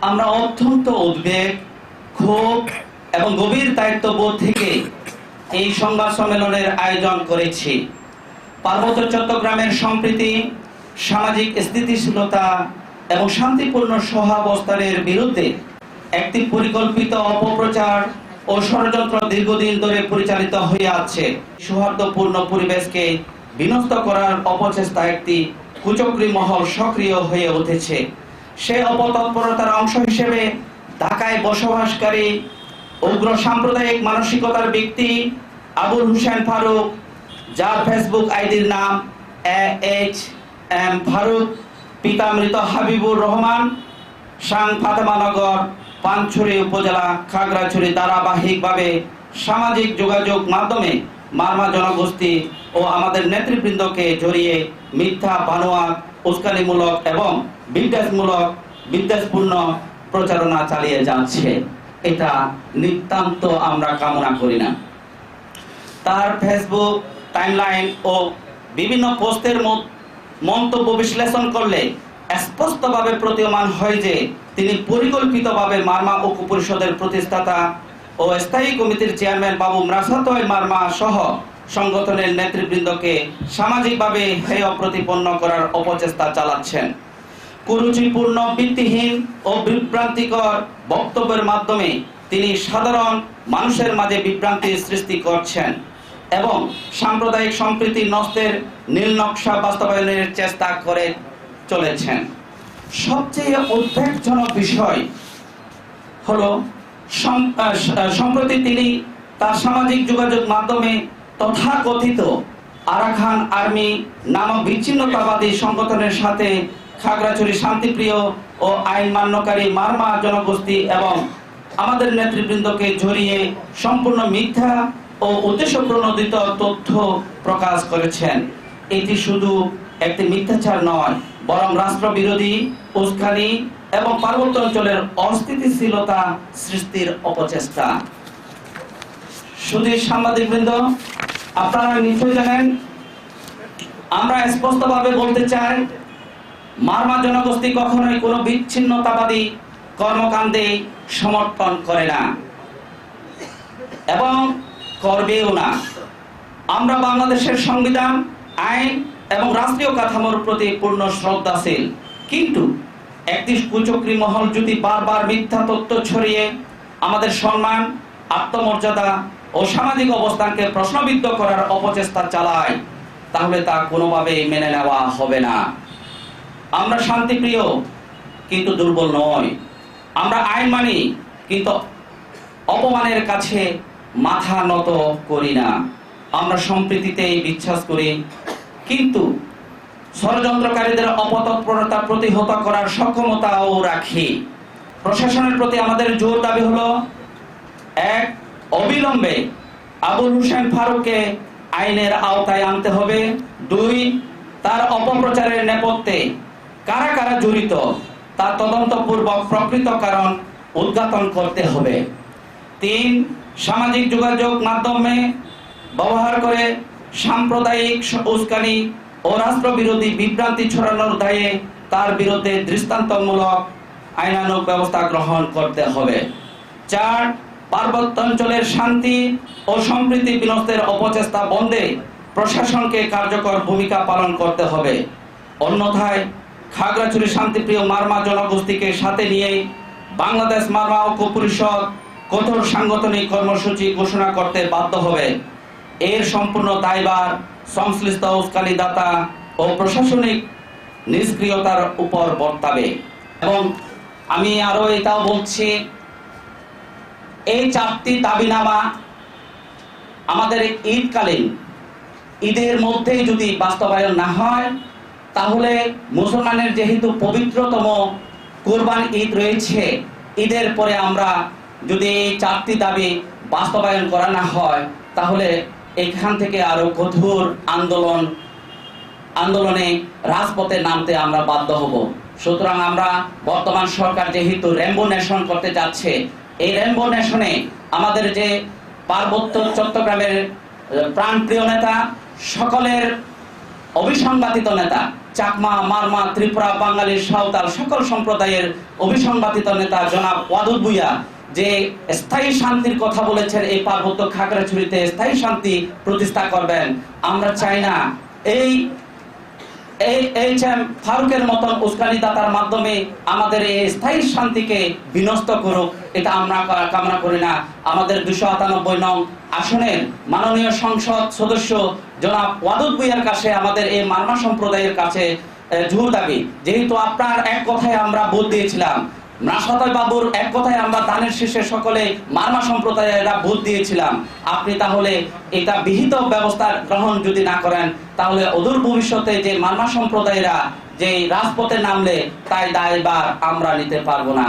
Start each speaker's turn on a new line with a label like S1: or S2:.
S1: আমরা অত্যন্ত উদ্বেগ, ক্ষোভ এবং গভীর দায়িত্ববোধ থেকে এই সংবাদ সম্মেলনের আয়োজন করেছি। পার্বত্য চট্টগ্রামের সম্প্রীতি, সামাজিক স্থিতিশীলতা এবং শান্তিপূর্ণ সহাবস্থানের বিরুদ্ধে একটি পরিকল্পিত অপপ্রচার ও ষড়যন্ত্র দীর্ঘদিন ধরে পরিচালিত হয়ে আছে। সৌহার্দ্যপূর্ণ পরিবেশকে বিনষ্ট করার অপচেষ্টা একটি কুচক্রী মহল সক্রিয় হয়ে উঠেছে। সে অপতৎপরতার অংশ হিসেবে ঢাকায় বসবাসকারী উগ্র সাম্প্রদায়িক মানসিকতার ব্যক্তি আবুল হোসেন ফারুক, যার ফেসবুক আইডির নাম AHM ফারুক, পিতা মৃত হাবিবুর রহমান, সাং ফাতেমানগর, পানছড়ি উপজেলা, খাগড়াছড়ি, ধারাবাহিকভাবে সামাজিক যোগাযোগ মাধ্যমে মারমা জনগোষ্ঠী ও আমাদের নেতৃবৃন্দকে জড়িয়ে মিথ্যা, বানোয়াট, উস্কানিমূলক এবং বিদ্বেষপূর্ণ প্রচারণা চালিয়ে যাচ্ছে। এটা নিতান্ত আমরা কামনা করি না। তার ফেসবুক টাইমলাইন ও বিভিন্ন পোস্টের মন্তব্য বিশ্লেষণ করলে স্পষ্টভাবে প্রতীয়মান হয় যে তিনি পরিকল্পিতভাবে মারমা ঐক্য পরিষদের প্রতিষ্ঠাতা ও স্থায়ী কমিটির চেয়ারম্যান বাবু মৃষাতয় মারমা সহ সংগঠনের নেতৃবৃন্দকে সামাজিকভাবে হেয় প্রতিপন্ন করার অপচেষ্টা চালাচ্ছেন। কুরুচিপূর্ণ, ভিত্তিহীন ও বিভ্রান্তিকর বক্তব্যের মাধ্যমে তিনি সাধারণ মানুষের মাঝে বিভ্রান্তির সৃষ্টি করছেন এবং সাম্প্রদায়িক সম্প্রীতি নষ্টের নীল নকশা বাস্তবায়নের চেষ্টা করে চলেছেন। সবচেয়ে উদ্বেগজনক বিষয় হলো সম্প্রতি তিনি তার সামাজিক যোগাযোগ মাধ্যমে তথাকথিত আরাকান আর্মি নামক বিচ্ছিন্নতাবাদী সংগঠনের সাথে খাগড়াছড়ি শান্তিপ্রিয় ও আইন মান্যকারী মারমা জনগোষ্ঠী এবং আমাদের নেতৃবৃন্দকে জড়িয়ে সম্পূর্ণ মিথ্যা ও উদ্দেশ্য প্রণোদিত তথ্য প্রকাশ করেছেন। এটি শুধু একটি মিথ্যাচার নয়, বরং রাষ্ট্রবিরোধী, উস্কানি এবং পার্বত্য অঞ্চলের অস্থিতিশীলতা সৃষ্টির অপচেষ্টা। শুধু সাংবাদিকবৃন্দ, আপনারা নিশ্চয়ই জানেন, আমরা স্পষ্টভাবে বলতে চাই, মারমা জনগোষ্ঠী কখনোই কোনো বিচ্ছিন্নতাবাদী কর্মকাণ্ডে সমর্থন করে না এবং করবেও না। আমরা বাংলাদেশের সংবিধান, আইন এবং রাষ্ট্রীয় কাঠামোর প্রতি পূর্ণ শ্রদ্ধাশীল, কিন্তু একটি কুচক্রী মহল যদি বারবার মিথ্যা তথ্য ছড়িয়ে আমাদের সম্মান, আত্মমর্যাদা ও সামাজিক অবস্থানকে প্রশ্নবিদ্ধ করার অপচেষ্টা চালায়, তাহলে তা কোনোভাবেই মেনে নেওয়া হবে না। আমরা শান্তিপ্রিয় কিন্তু দুর্বল নয়। আমরা আইন মানি কিন্তু অপমানের কাছে মাথা নত করি না। আমরা সম্প্রীতিতেই বিশ্বাস করি কিন্তু ষড়যন্ত্রকারীদের অপতৎপরতা প্রতিহত করার সক্ষমতাও রাখি। প্রশাসনের প্রতি আমাদের জোর দাবি হলো, ১. অবিলম্বে আবুল হোসেন ফারুককে আইনের আওতায় আনতে হবে। ২. তার অপপ্রচারের নেপথ্যে কারা কারা জড়িত তা তদন্তপূর্বক প্রকৃত কারণ উদ্ঘাটন করতে হবে। ৩. সামাজিক যোগাযোগ মাধ্যমে ব্যবহার করে সাম্প্রদায়িক উস্কানি ও রাষ্ট্রবিরোধী বিভ্রান্তি ছড়ানোর দায়ে তার বিরুদ্ধে দৃষ্টান্তমূলক আইনানুগ ব্যবস্থা গ্রহণ করতে হবে। ৪. পার্বত্য অঞ্চলের শান্তি ও সম্প্রীতি বিনষ্টের অপচেষ্টা বন্ধে প্রশাসনকে কার্যকর ভূমিকা পালন করতে হবে। অন্যথায় খাগড়াছড়ি শান্তিপ্রিয় মারমা জনগোষ্ঠীকে সাথে নিয়ে বাংলাদেশ মারমা ঐক্য পরিষদ কঠোর সাংগঠনিক কর্মসূচি ঘোষণা করতে বাধ্য হবে। এর সম্পূর্ণ দায়ভার সংশ্লিষ্ট উস্কানিদাতা ও প্রশাসনিক নিষ্ক্রিয়তার উপর বর্তাবে। এবং আমি আরো এটাও বলছি, এই 4টি দাবিনামা আমাদের ঈদের মধ্যেই যদি বাস্তবায়ন না হয়, তাহলে মুসলমানের যেহেতু পবিত্রতম কুরবান ঈদ রয়েছে, ঈদের পরে আমরা যদি এই 4টি দাবি বাস্তবায়ন করা না হয়, তাহলে এখান থেকে আরো কঠোর আন্দোলনে রাজপথে নামতে আমরা বাধ্য হব। সুতরাং আমরা বর্তমান সরকার যেহেতু রেইনবো নেশন করতে যাচ্ছে, এই রেইনবো নেশনে আমাদের যে পার্বত্য চট্টগ্রামের প্রাণপ্রিয় নেতা, সকলের অবিসংবাদিত নেতা, চাকমা, মারমা, ত্রিপুরা, বাঙালি, সাঁওতাল সকল সম্প্রদায়ের অবিসংবাদিত নেতা জনাব ওয়াদুদ ভূঁইয়া যে স্থায়ী শান্তির কথা বলেছেন, এই পার্বত্য খাগড়াছড়িতে স্থায়ী শান্তি প্রতিষ্ঠা করবেন, আমরা চাই না এই এইচএম ফারুকের মতন উস্কানিদাতার মাধ্যমে আমাদের এই স্থায়ী শান্তিকে বিনষ্ট করুক, এটা আমরা কামনা করি না। আমাদের 298 নং আসনের মাননীয় সংসদ সদস্য জনাব ওয়াদুদ ভূঁইয়ার কাছে আমাদের এই মারমা সম্প্রদায়ের কাছে জোর দাবি, যেহেতু আপনার এক কথায় আমরা ভোট দিয়েছিলাম, নাশাতয় বাবুর এক কথায় আমরা দানের শীর্ষে সকলে মারমা সম্প্রদায়েরা ভোট দিয়েছিলাম, আপনি তাহলে এটা বিহিত ব্যবস্থা গ্রহণ যদি না করেন, তাহলে অদূর ভবিষ্যতে যে মারমা সম্প্রদায়েরা যে রাজপথে নামলে তাই দায়ভার আমরা নিতে পারবো না।